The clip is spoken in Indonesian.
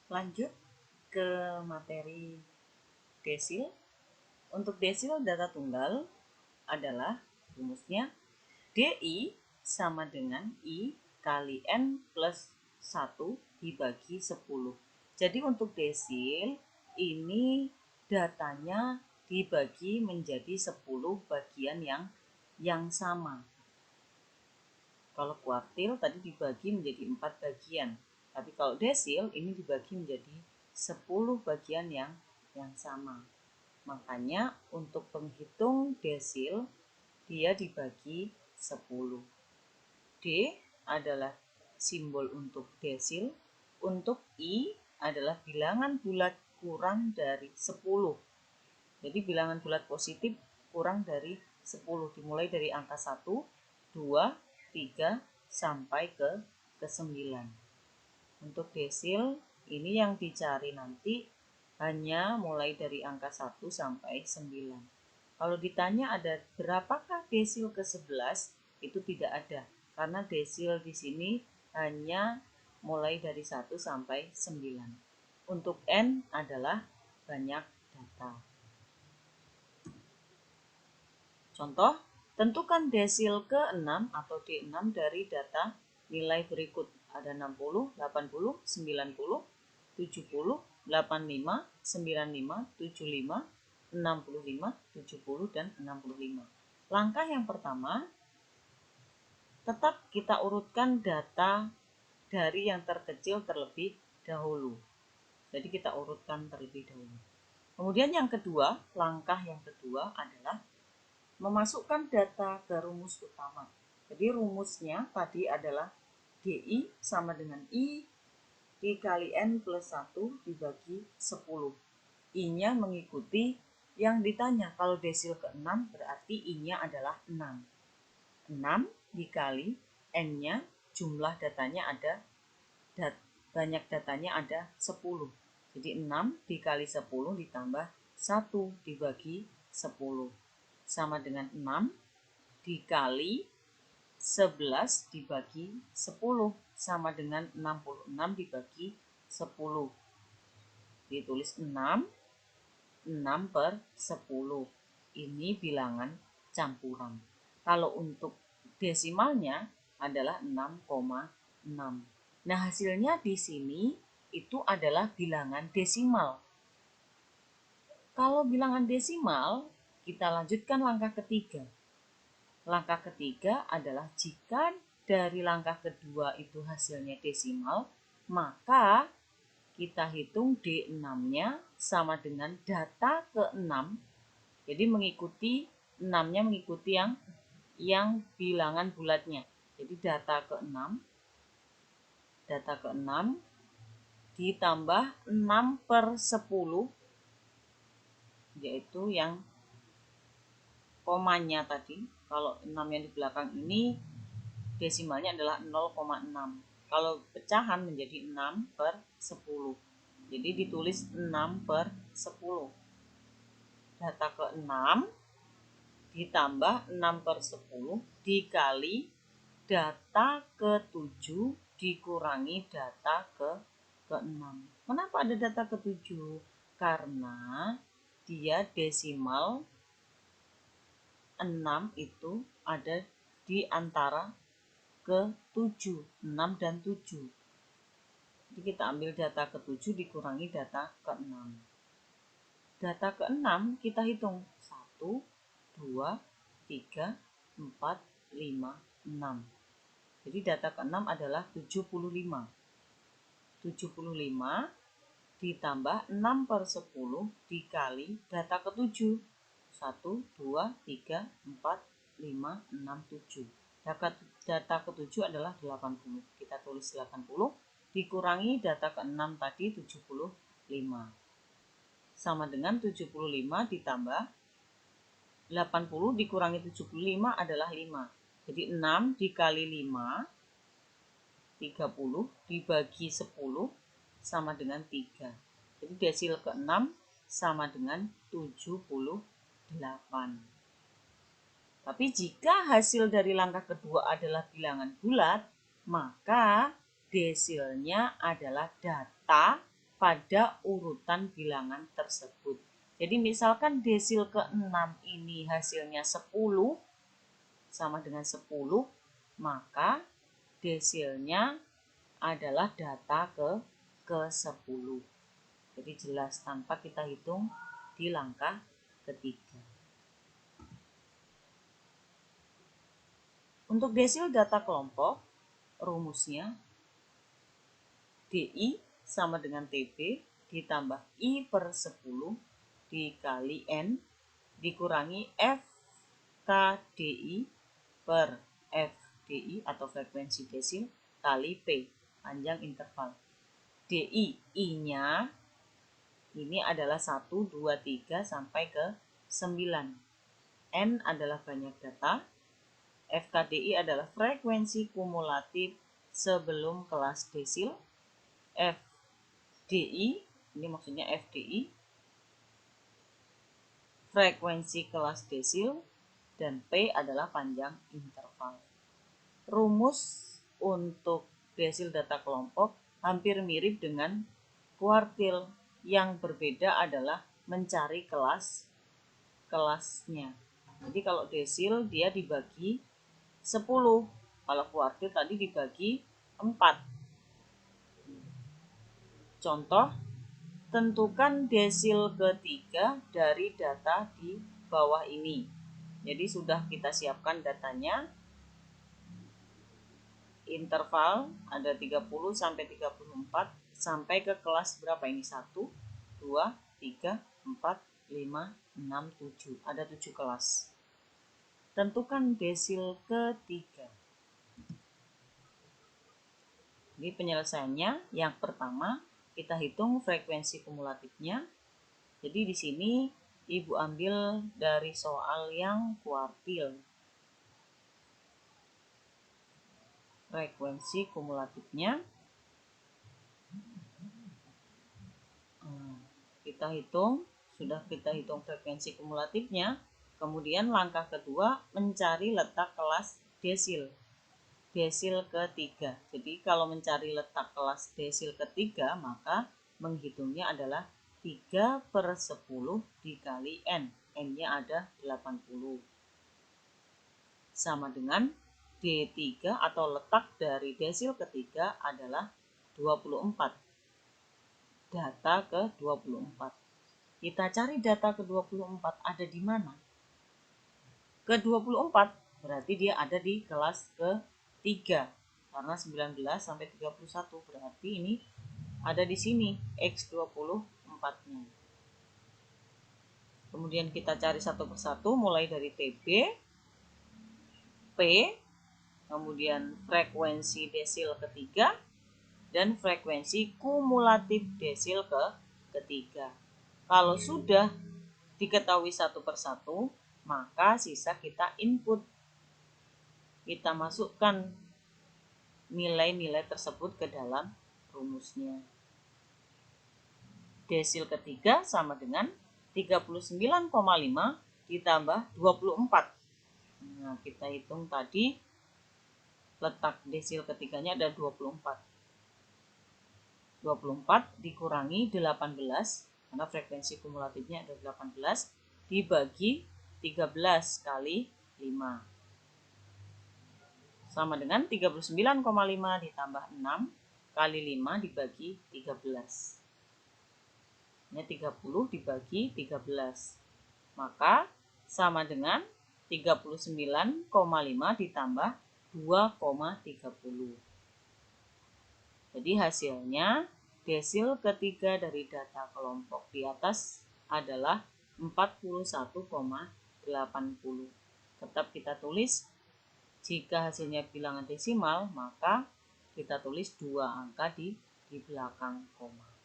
Lanjut ke materi desil. Untuk desil data tunggal adalah rumusnya DI sama dengan I kali N plus 1 dibagi 10. Jadi untuk desil ini datanya dibagi menjadi 10 bagian yang sama. Kalau kuartil tadi dibagi menjadi 4 bagian. Tapi kalau desil ini dibagi menjadi 10 bagian yang sama. Makanya untuk penghitung desil dia dibagi 10. D adalah simbol untuk desil. Untuk I adalah bilangan bulat kurang dari 10. Jadi bilangan bulat positif kurang dari 10. Dimulai dari angka 1, 2, 3 sampai ke 9. Untuk desil ini yang dicari nanti hanya mulai dari angka 1 sampai 9. Kalau ditanya ada berapakah desil ke-11, itu tidak ada. Karena desil di sini hanya mulai dari 1 sampai 9. Untuk N adalah banyak data. Contoh, tentukan desil ke-6 atau D6 dari data nilai berikut. Ada 60, 80, 90, 70, 85, 95, 75, 65, 70, dan 65. Langkah yang pertama, tetap kita urutkan data dari yang terkecil terlebih dahulu. Jadi kita urutkan terlebih dahulu. Kemudian yang kedua, langkah yang kedua adalah memasukkan data ke rumus utama. Jadi rumusnya tadi adalah DI sama dengan I dikali N plus 1 dibagi 10. I-nya mengikuti yang ditanya. Kalau desil ke-6 berarti I-nya adalah 6. 6 dikali N-nya, jumlah datanya ada, banyak datanya ada 10. Jadi 6 dikali 10 ditambah 1 dibagi 10. Sama dengan 6 dikali 11 dibagi 10 sama dengan 66 dibagi 10. Ditulis 6 per 10. Ini bilangan campuran. Kalau untuk desimalnya adalah 6,6. Nah, hasilnya di sini itu adalah bilangan desimal. Kalau bilangan desimal, kita lanjutkan langkah ketiga. Langkah ketiga adalah jika dari langkah kedua itu hasilnya desimal, maka kita hitung D6-nya sama dengan data ke-6. Jadi mengikuti 6-nya mengikuti yang bilangan bulatnya. Jadi data ke-6 ditambah 6 per 10, yaitu yang komanya tadi. Kalau 6 yang di belakang ini desimalnya adalah 0,6. Kalau pecahan menjadi 6 per 10. Jadi ditulis 6 per 10. Data ke-6 ditambah 6 per 10 dikali data ke-7 dikurangi data ke-6. Kenapa ada data ke-7? Karena dia desimal 6 itu ada di antara ke-7, 6 dan 7. Jadi kita ambil data ke-7 dikurangi data ke-6. Data ke-6 kita hitung 1, 2, 3, 4, 5, 6. Jadi data ke-6 adalah 75. 75 ditambah 6 per 10 dikali data ke-7. 1, 2, 3, 4, 5, 6, 7. Data ke-7 adalah 80. Kita tulis 80 dikurangi data ke-6 tadi 75. Sama dengan 75 ditambah 80 dikurangi 75 adalah 5. Jadi 6 dikali 5, 30 dibagi 10 sama dengan 3. Jadi desil ke-6 sama dengan 78. Tapi jika hasil dari langkah kedua adalah bilangan bulat, maka desilnya adalah data pada urutan bilangan tersebut. Jadi misalkan desil ke-6 ini hasilnya 10 sama dengan 10, maka desilnya adalah data ke-10. Jadi jelas tanpa kita hitung di langkah ketiga. Untuk desil data kelompok, rumusnya DI sama dengan TB ditambah I per 10 dikali N dikurangi FKDI per FDI atau frekuensi desil kali P, panjang interval. DI, I-nya ini adalah 1, 2, 3 sampai ke 9. N adalah banyak data. FKDI adalah frekuensi kumulatif sebelum kelas desil. FDI, ini maksudnya FDI, frekuensi kelas desil, dan P adalah panjang interval. Rumus untuk desil data kelompok hampir mirip dengan kuartil. Yang berbeda adalah mencari kelasnya. Jadi kalau desil dia dibagi 10, kalau kuartil tadi dibagi 4. Contoh, tentukan desil ketiga dari data di bawah ini. Jadi sudah kita siapkan datanya. Interval ada 30 sampai 34 sampai ke kelas berapa ini? 1, 2, 3, 4, 5, 6, 7. Ada 7 kelas. Tentukan desil ketiga. Jadi penyelesaiannya yang pertama kita hitung frekuensi kumulatifnya. Jadi di sini Ibu ambil dari soal yang kuartil. Frekuensi kumulatifnya kita hitung, sudah kita hitung frekuensi kumulatifnya. Kemudian langkah kedua mencari letak kelas desil ketiga. Jadi kalau mencari letak kelas desil ketiga, maka menghitungnya adalah 3 per 10 dikali N. N-nya ada 80. Sama dengan D3 atau letak dari desil ketiga adalah 24. Data ke-24. Kita cari data ke-24 ada di mana? Ke-24 berarti dia ada di kelas ke-3. Karena 19 sampai 31 berarti ini ada di sini X24-nya. Kemudian kita cari satu persatu mulai dari TB, P, kemudian frekuensi desil ketiga, dan frekuensi kumulatif desil ketiga. Kalau sudah diketahui satu persatu, maka sisa kita input. Kita masukkan nilai-nilai tersebut ke dalam rumusnya. Desil ketiga sama dengan 39,5 ditambah 24. Nah, kita hitung tadi letak desil ketiganya ada 24. 24 dikurangi 18, karena frekuensi kumulatifnya ada 18, dibagi 13 kali 5. Sama dengan 39,5 ditambah 6 kali 5 dibagi 13. Ini 30 dibagi 13. Maka sama dengan 39,5 ditambah 2,30. Jadi hasilnya desil ketiga dari data kelompok di atas adalah 41,80. Tetap kita tulis, jika hasilnya bilangan desimal, maka kita tulis 2 angka di belakang koma.